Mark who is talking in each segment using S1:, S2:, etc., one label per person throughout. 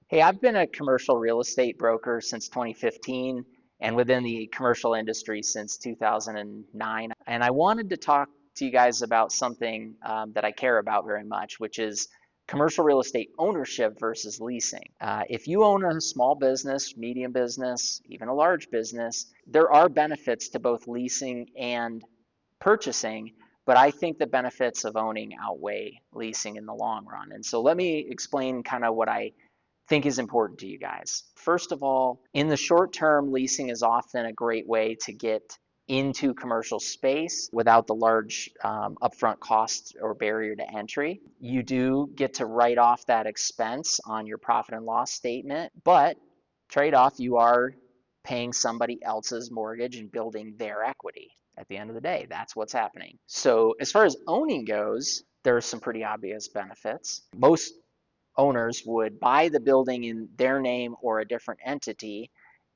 S1: Hey, I've been a commercial real estate broker since 2015 and within the commercial industry since 2009. And I wanted to talk to you guys about something that I care about very much, which is commercial real estate ownership versus leasing. If you own a small business, medium business, even a large business, there are benefits to both leasing and purchasing, but I think the benefits of owning outweigh leasing in the long run. And so let me explain kind of what I think is important to you guys. First of all, in the short term, leasing is often a great way to get into commercial space without the large upfront cost or barrier to entry. You do get to write off that expense on your profit and loss statement, but trade off, you are paying somebody else's mortgage and building their equity. At the end of the day, that's what's happening. So, as far as owning goes, there are some pretty obvious benefits. Most owners would buy the building in their name or a different entity,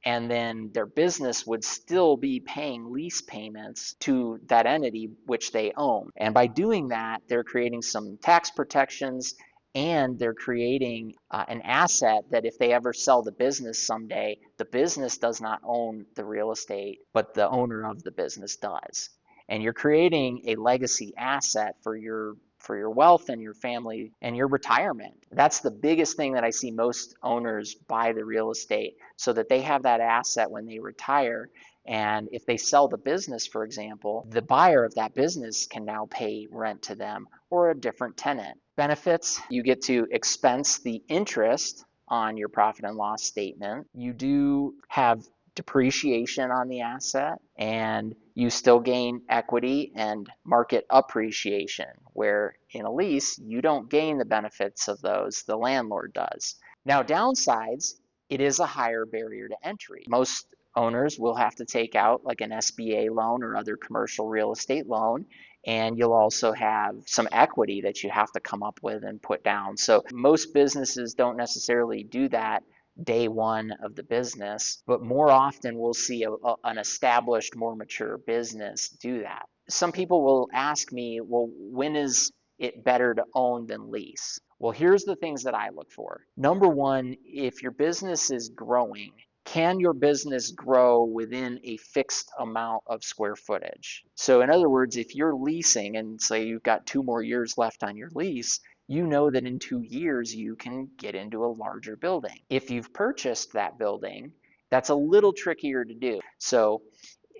S1: and then their business would still be paying lease payments to that entity which they own. And by doing that, they're creating some tax protections and they're creating an asset that if they ever sell the business someday, the business does not own the real estate, but the owner of the business does. And you're creating a legacy asset for your wealth and your family and your retirement. That's the biggest thing that I see most owners buy the real estate so that they have that asset when they retire. And if they sell the business, for example, the buyer of that business can now pay rent to them or a different tenant. Benefits, you get to expense the interest on your profit and loss statement. You do have depreciation on the asset, and you still gain equity and market appreciation, where in a lease, you don't gain the benefits of those, the landlord does. Now, downsides, it is a higher barrier to entry. Most owners will have to take out like an SBA loan or other commercial real estate loan, and you'll also have some equity that you have to come up with and put down. So most businesses don't necessarily do that day one of the business, but more often we'll see an established, more mature business do that. Some people will ask me, well, when is it better to own than lease? Well, here's the things that I look for. Number one, if your business is growing, can your business grow within a fixed amount of square footage? So in other words, if you're leasing and say you've got 2 more years left on your lease, you know that in 2 years you can get into a larger building. If you've purchased that building, that's a little trickier to do. So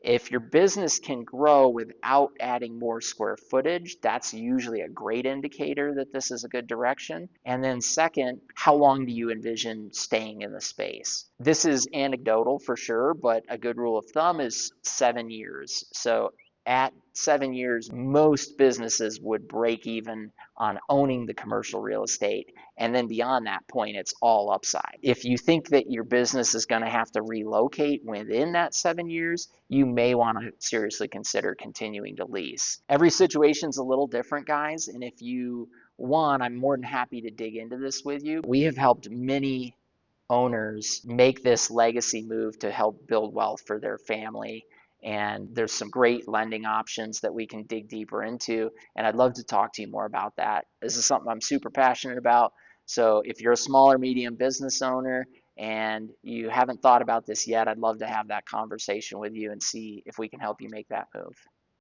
S1: if your business can grow without adding more square footage, that's usually a great indicator that this is a good direction. And then second, how long do you envision staying in the space? This is anecdotal for sure, but a good rule of thumb is 7 years. So at 7 years, most businesses would break even on owning the commercial real estate. And then beyond that point, it's all upside. If you think that your business is going to have to relocate within that 7 years, you may want to seriously consider continuing to lease. Every situation's a little different, guys. And if you want, I'm more than happy to dig into this with you. We have helped many owners make this legacy move to help build wealth for their family. And there's some great lending options that we can dig deeper into. And I'd love to talk to you more about that. This is something I'm super passionate about. So if you're a small or medium business owner and you haven't thought about this yet, I'd love to have that conversation with you and see if we can help you make that move.